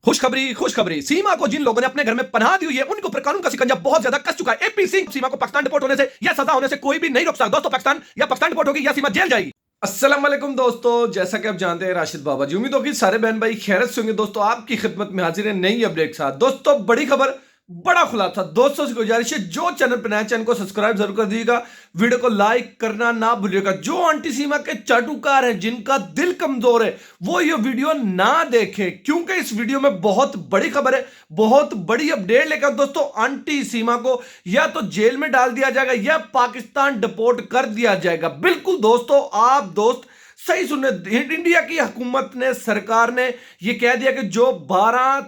खुशखबरी सीमा को जिन लोगों ने अपने घर में पनाह दी हुई है उनके ऊपर कानून का शिकंजा बहुत ज्यादा कस चुका है। एपी सिंह सीमा को पाकिस्तान डिपोर्ट होने से या सजा होने से कोई भी नहीं रोक सकता। दोस्तों पाकिस्तान डिपोर्ट होगी या सीमा जेल जाएगी। अस्सलाम वालेकुम दोस्तों, जैसा कि आप जानते हैं राशिद बाबा जी, उम्मीद होगी सारे बहन भाई खैरियत से होंगे। दोस्तों आपकी खिदमत में हाजिर है नई अपडेट के साथ। दोस्तों बड़ी खबर, बड़ा खुलासा। दोस्तों से गुजारिश है जो चैनल पर नया चैनल को सब्सक्राइब जरूर कर दीजिएगा, वीडियो को लाइक करना ना भूलिएगा। जो आंटी सीमा के चाटुकार हैं, जिनका दिल कमजोर है, वो ये वीडियो ना देखें, क्योंकि इस वीडियो में बहुत बड़ी खबर है, बहुत बड़ी अपडेट लेकर दोस्तों आंटी सीमा को या तो जेल में डाल दिया जाएगा या पाकिस्तान डिपोर्ट कर दिया जाएगा। बिल्कुल दोस्तों, आप दोस्त सही सुनने, इंडिया की हुकूमत ने, सरकार ने यह कह दिया कि जो 12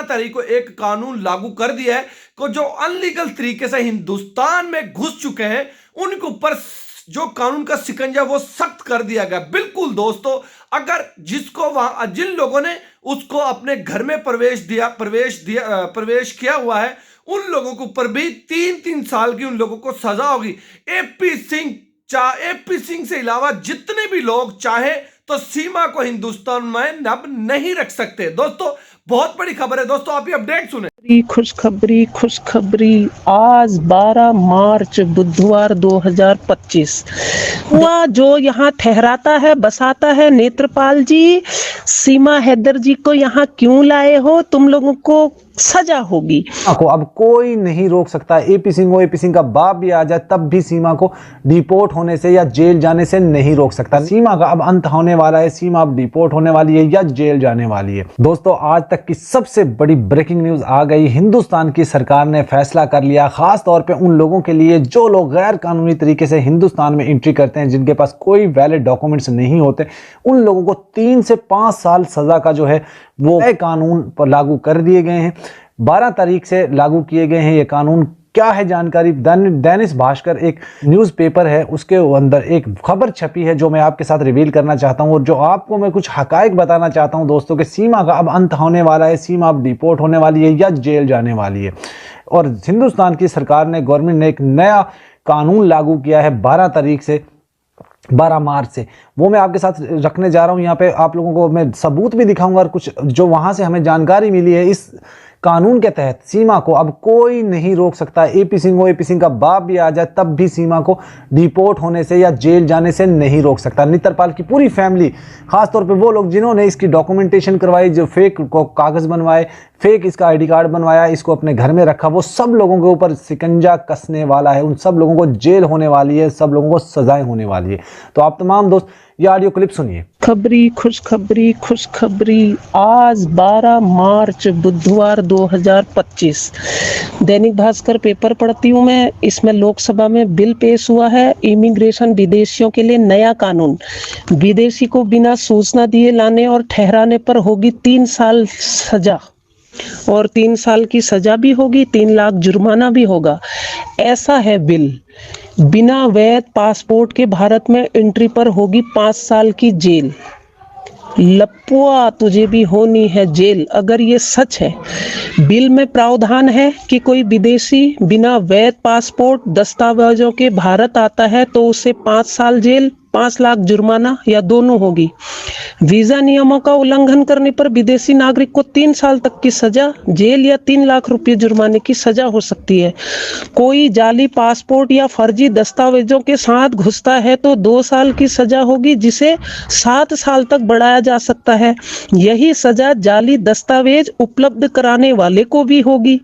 तारीख को एक कानून लागू कर दिया है कि जो अनलीगल तरीके से हिंदुस्तान में घुस चुके हैं उनके ऊपर जो कानून का शिकंजा वो सख्त कर दिया गया। बिल्कुल दोस्तों, अगर जिसको वहां जिन लोगों ने उसको अपने घर में प्रवेश किया हुआ है उन लोगों के ऊपर भी 3-3 साल की उन लोगों को सजा होगी। एपी सिंह से अलावा जितने भी लोग चाहे तो सीमा को हिंदुस्तान में अब नहीं रख सकते। दोस्तों बहुत बड़ी खबर है। दोस्तों आप ये अपडेट सुने। खुशखबरी आज 12 मार्च बुधवार 2025 हुआ। जो यहाँ ठहराता है, बसाता है, नेत्रपाल जी, सीमा हैदर जी को यहाँ क्यों लाए हो? तुम लोगों को सजा होगी। को अब कोई नहीं रोक सकता। एपी सिंह का बाप भी आ जाए तब भी सीमा को डिपोर्ट होने से या जेल जाने से नहीं रोक सकता। सीमा का अब अंत होने वाला है, सीमा अब डिपोर्ट होने वाली है या जेल जाने वाली है। दोस्तों आज तक की सबसे बड़ी ब्रेकिंग न्यूज आ गई। हिंदुस्तान की सरकार ने फैसला कर लिया, खास तौर पे उन लोगों के लिए जो लोग गैर कानूनी तरीके से हिंदुस्तान में एंट्री करते हैं, जिनके पास कोई वैलिड डॉक्यूमेंट्स नहीं होते, उन लोगों को 3 से 5 साल सजा का जो है वो नए कानून पर लागू कर दिए गए हैं। 12 तारीख से लागू किए गए हैं ये कानून। क्या है जानकारी? दैनिक भास्कर एक न्यूज़पेपर है, उसके अंदर एक खबर छपी है जो मैं आपके साथ रिवील करना चाहता हूं और जो आपको मैं कुछ हकायक बताना चाहता हूं दोस्तों कि सीमा का अब अंत होने वाला है, सीमा अब डिपोर्ट होने वाली है या जेल जाने वाली है। और हिंदुस्तान की सरकार ने, गवर्नमेंट ने एक नया कानून लागू किया है 12 मार्च से। वो मैं आपके साथ रखने जा रहा हूं। यहाँ पे आप लोगों को मैं सबूत भी दिखाऊंगा और कुछ जो वहां से हमें जानकारी मिली है। इस कानून के तहत सीमा को अब कोई नहीं रोक सकता। एपी सिंह का बाप भी आ जाए तब भी सीमा को डिपोर्ट होने से या जेल जाने से नहीं रोक सकता। नेत्रपाल की पूरी फैमिली, खासतौर पे वो लोग जिन्होंने इसकी डॉक्यूमेंटेशन करवाई, जो फेक कागज बनवाए, फेक इसका आईडी कार्ड बनवाया, इसको अपने घर में रखा, वो सब लोगों के ऊपर शिकंजा कसने वाला है। उन सब लोगों को जेल होने वाली है, सब लोगों को सजाएं होने वाली है। तो आप तमाम दोस्त ये ऑडियो क्लिप सुनिए। खुशखबरी आज 12 मार्च बुधवार 2025 दैनिक भास्कर पेपर पढ़ती हूँ मैं। इसमें लोकसभा में बिल पेश हुआ है, इमिग्रेशन विदेशियों के लिए नया कानून। विदेशी को बिना सूचना दिए लाने और ठहराने पर होगी 3 साल सजा और 3 साल की सजा भी होगी, 3 लाख जुर्माना भी होगा। ऐसा है बिल। बिना वैध पासपोर्ट के भारत में एंट्री पर होगी 5 साल की जेल। लपुआ तुझे भी होनी है जेल। अगर ये सच है, बिल में प्रावधान है कि कोई विदेशी बिना वैध पासपोर्ट दस्तावेजों के भारत आता है तो उसे 5 साल जेल, 5 लाख जुर्माना या दोनों होगी। वीजा नियमों का उल्लंघन करने पर विदेशी नागरिक को 3 साल तक की सजा, जेल या 3 लाख रुपए जुर्माने की सजा हो सकती है। कोई जाली पासपोर्ट या फर्जी दस्तावेजों के साथ घुसता है तो 2 साल की सजा होगी, जिसे 7 साल तक बढ़ाया जा सकता है। यही सजा जाली दस्तावेज उपलब्ध कराने वाले को भी होगी।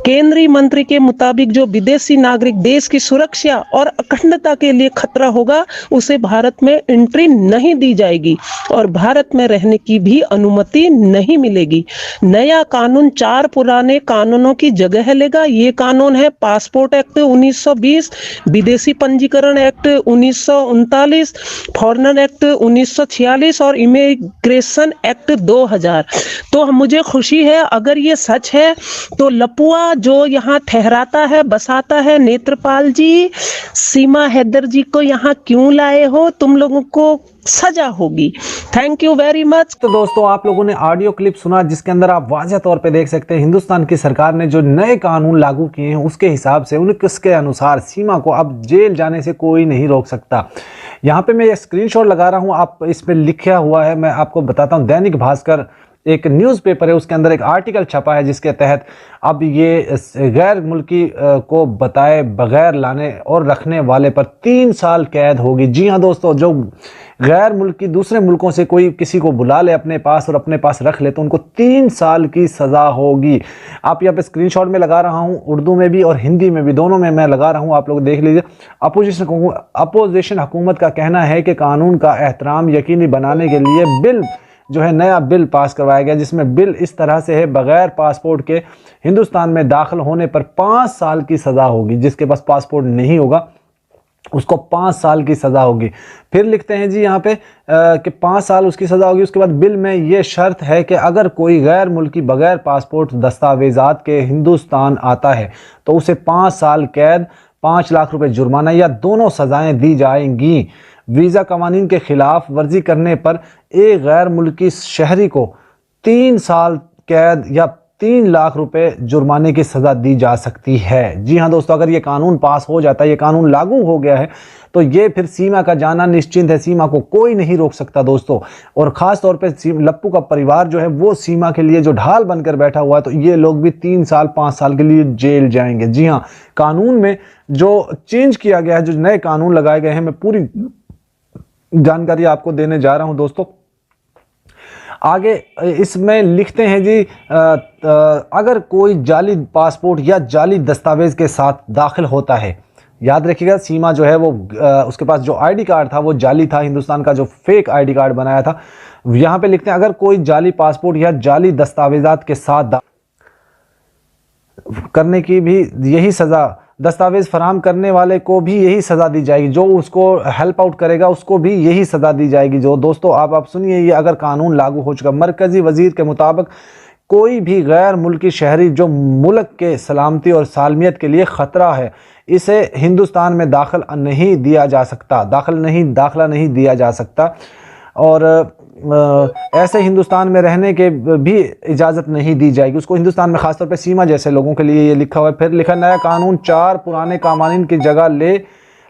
केंद्रीय मंत्री के मुताबिक जो विदेशी नागरिक देश की सुरक्षा और अखंडता के लिए खतरा होगा उसे भारत में एंट्री नहीं दी जाएगी और भारत में रहने की भी अनुमति नहीं मिलेगी। नया कानून 4 पुराने कानूनों की जगह लेगा। ये कानून है पासपोर्ट एक्ट 1920, विदेशी पंजीकरण एक्ट 1939, फॉरेनर एक्ट 1946 और इमिग्रेशन एक्ट 2000। तो मुझे खुशी है, अगर ये सच है तो लपुआ जो यहाँ ठहराता है, बसाता है, नेत्रपाल जी, सीमा हैदर जी को यहाँ क्यों लाए हो? तुम लोगों को सजा होगी। Thank you very much. तो दोस्तों आप लोगों ने ऑडियो क्लिप सुना जिसके अंदर आप वाज़ह तौर पे देख सकते हैं हिंदुस्तान की सरकार ने जो नए कानून लागू किए हैं उसके हिसाब से, उनके अनुसार सीमा को अब जेल जाने से कोई नहीं रोक सकता। यहाँ पे मैं ये स्क्रीनशॉट लगा रहा हूँ, आप इस पे लिखा हुआ है, मैं आपको बताता हूँ। दैनिक भास्कर एक न्यूज़पेपर है उसके अंदर एक आर्टिकल छपा है जिसके तहत अब ये गैर मुल्की को बताए बगैर लाने और रखने वाले पर 3 साल कैद होगी। जी हाँ दोस्तों, जो गैर मुल्की दूसरे मुल्कों से कोई किसी को बुला ले अपने पास और अपने पास रख ले तो उनको 3 साल की सज़ा होगी। आप यहाँ पे स्क्रीनशॉट में लगा रहा हूँ, उर्दू में भी और हिंदी में भी, दोनों में मैं लगा रहा हूँ, आप लोग देख लीजिए। अपोजिशन हुकूमत का कहना है कि कानून का एहतराम यकीनी बनाने के लिए बिल जो है नया बिल पास करवाया गया, जिसमें बिल इस तरह से है बगैर पासपोर्ट के हिंदुस्तान में दाखिल होने पर 5 साल की सज़ा होगी। जिसके पास पासपोर्ट नहीं होगा उसको 5 साल की सज़ा होगी। फिर लिखते हैं जी यहाँ पे कि 5 साल उसकी सज़ा होगी। उसके बाद बिल में ये शर्त है कि अगर कोई गैर मुल्की बगैर पासपोर्ट दस्तावेज़ात के हिंदुस्तान आता है तो उसे 5 साल कैद, 5 लाख रुपए जुर्माना या दोनों सज़ाएं दी जाएंगी। वीज़ा कवानीन के खिलाफ वर्जी करने पर एक गैर मुल्की शहरी को 3 साल कैद या 3 लाख रुपए जुर्माने की सज़ा दी जा सकती है। जी हाँ दोस्तों, अगर ये कानून पास हो जाता है, ये कानून लागू हो गया है तो ये फिर सीमा का जाना निश्चिंत है। सीमा को कोई नहीं रोक सकता दोस्तों। और ख़ास तौर पे लप्पू का परिवार जो है वो सीमा के लिए जो ढाल बनकर बैठा हुआ है, तो ये लोग भी 3 साल 5 साल के लिए जेल जाएंगे। जी हाँ, कानून में जो चेंज किया गया है, जो नए कानून लगाए गए हैं, मैं पूरी जानकारी आपको देने जा रहा हूं दोस्तों। आगे इसमें लिखते हैं जी, अगर कोई जाली पासपोर्ट या जाली दस्तावेज के साथ दाखिल होता है, याद रखिएगा सीमा जो है वो उसके पास जो आईडी कार्ड था वो जाली था, हिंदुस्तान का जो फेक आईडी कार्ड बनाया था। यहां पे लिखते हैं अगर कोई जाली पासपोर्ट या जाली दस्तावेजात के साथ करने की भी यही सज़ा, दस्तावेज फराम करने वाले को भी यही सज़ा दी जाएगी, जो उसको हेल्प आउट करेगा उसको भी यही सज़ा दी जाएगी। जो दोस्तों आप सुनिए, ये अगर कानून लागू हो चुका, मरकज़ी वज़ीर के मुताबिक कोई भी गैर मुल्की शहरी जो मुल्क के सलामती और सालमियत के लिए ख़तरा है, इसे हिंदुस्तान में दाखिला नहीं दिया जा सकता और ऐसे हिंदुस्तान में रहने के भी इजाज़त नहीं दी जाएगी उसको। हिंदुस्तान में ख़ासतौर पे सीमा जैसे लोगों के लिए ये लिखा हुआ है। फिर लिखा नया कानून 4 पुराने कानून की जगह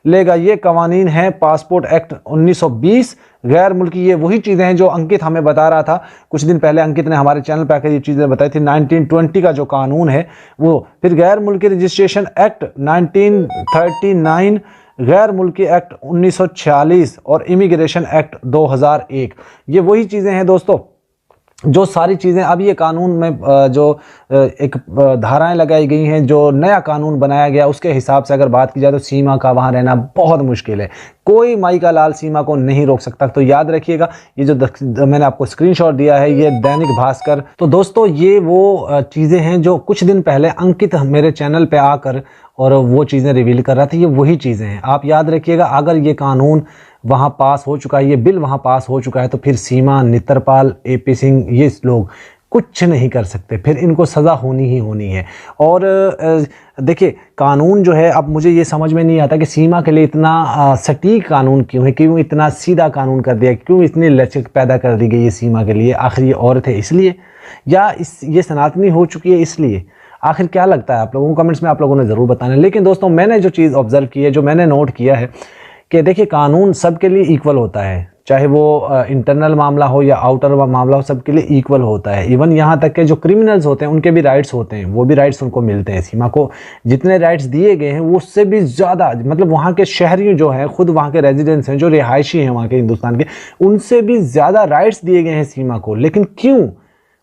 लेगा। ये कवानीन है पासपोर्ट एक्ट 1920। गैर मुल्की, ये वही चीज़ें हैं जो अंकित हमें बता रहा था कुछ दिन पहले। अंकित ने हमारे चैनल पर आकर ये चीज़ें बताई थी। 1920 का जो कानून है वो। फिर गैर मुल्की रजिस्ट्रेशन एक्ट 1939, गैर मुल्की एक्ट 1946 और इमिग्रेशन एक्ट 2001। ये वही चीज़ें हैं दोस्तों, जो सारी चीज़ें अब ये कानून में जो एक धाराएं लगाई गई हैं, जो नया कानून बनाया गया उसके हिसाब से अगर बात की जाए तो सीमा का वहाँ रहना बहुत मुश्किल है। कोई माई का लाल सीमा को नहीं रोक सकता। तो याद रखिएगा, ये जो मैंने आपको स्क्रीनशॉट दिया है ये दैनिक भास्कर। तो दोस्तों ये वो चीज़ें हैं जो कुछ दिन पहले अंकित मेरे चैनल पे आकर और वो चीज़ें रिवील कर रहा था। ये वही चीज़ें हैं, आप याद रखिएगा। अगर ये कानून वहाँ पास हो चुका है, ये बिल वहाँ पास हो चुका है, तो फिर सीमा, नेत्रपाल, AP सिंह, ये लोग कुछ नहीं कर सकते, फिर इनको सज़ा होनी ही होनी है। और देखिए कानून जो है, अब मुझे ये समझ में नहीं आता कि सीमा के लिए इतना सटीक कानून क्यों है, क्यों इतना सीधा कानून कर दिया, क्यों इतनी लचक पैदा कर दी गई है सीमा के लिए। आखिर ये औरत है इसलिए, या ये सनातनी हो चुकी है इसलिए? आखिर क्या लगता है आप लोगों को? कमेंट्स में आप लोगों ने ज़रूर बताना। लेकिन दोस्तों मैंने जो चीज़ ऑब्ज़र्व की है, जो मैंने नोट किया है कि देखिए कानून सबके लिए इक्वल होता है, चाहे वो इंटरनल मामला हो या आउटर मामला हो, सबके लिए इक्वल होता है। इवन यहाँ तक के जो क्रिमिनल्स होते हैं उनके भी राइट्स होते हैं, वो भी राइट्स उनको मिलते हैं। सीमा को जितने राइट्स दिए गए हैं वो उससे भी ज़्यादा, मतलब वहाँ के शहरी जो हैं, खुद वहाँ के रेजिडेंट्स हैं, जो रिहायशी हैं वहाँ के हिंदुस्तान के, उनसे भी ज़्यादा राइट्स दिए गए हैं सीमा को। लेकिन क्यों?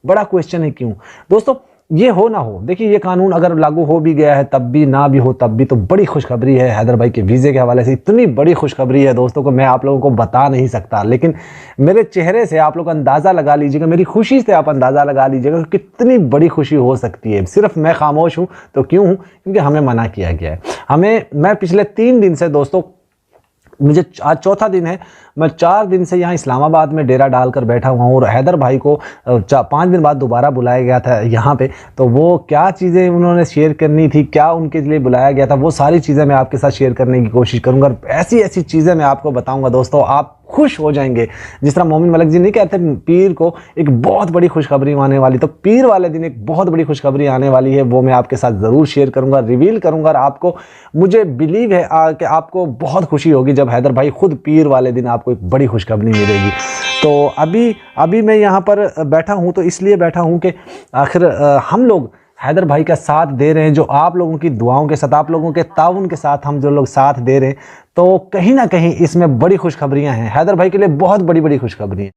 बड़ा क्वेश्चन है क्यों दोस्तों। ये हो ना हो, देखिए ये कानून अगर लागू हो भी गया है तब भी, ना भी हो तब भी, तो बड़ी खुशखबरी है हैदर भाई के वीज़े के हवाले से। इतनी बड़ी खुशखबरी है दोस्तों को मैं आप लोगों को बता नहीं सकता, लेकिन मेरे चेहरे से आप लोग अंदाज़ा लगा लीजिएगा, मेरी खुशी से आप अंदाज़ा लगा लीजिएगा कि कितनी बड़ी खुशी हो सकती है। सिर्फ मैं खामोश हूँ तो क्यों हूँ? क्योंकि हमें मना किया गया है। मैं पिछले 3 दिन से दोस्तों, मुझे आज चौथा दिन है, मैं 4 दिन से यहाँ इस्लामाबाद में डेरा डालकर बैठा हुआ हूँ और हैदर भाई को 5 दिन बाद दोबारा बुलाया गया था यहाँ पे। तो वो क्या चीज़ें उन्होंने शेयर करनी थी, क्या उनके लिए बुलाया गया था, वो सारी चीज़ें मैं आपके साथ शेयर करने की कोशिश करूँगा। ऐसी ऐसी चीज़ें मैं आपको बताऊँगा दोस्तों, आप खुश हो जाएंगे। जिस तरह मोमिन मलिक जी नहीं कहते पीर को एक बहुत बड़ी खुशखबरी आने वाली, तो पीर वाले दिन एक बहुत बड़ी खुशखबरी आने वाली है, वो मैं आपके साथ ज़रूर शेयर करूंगा, रिवील करूंगा। और आपको, मुझे बिलीव है कि आपको बहुत खुशी होगी जब हैदर भाई खुद पीर वाले दिन आपको एक बड़ी खुशखबरी मिलेगी। तो अभी मैं यहाँ पर बैठा हूँ तो इसलिए बैठा हूँ कि आखिर हम लोग हैदर भाई का साथ दे रहे हैं, जो आप लोगों की दुआओं के साथ, आप लोगों के ताउन के साथ हम जो लोग साथ दे रहे हैं, तो कहीं ना कहीं इसमें बड़ी खुशखबरियां हैं। हैदर भाई के लिए बहुत बड़ी बड़ी खुशखबरी है।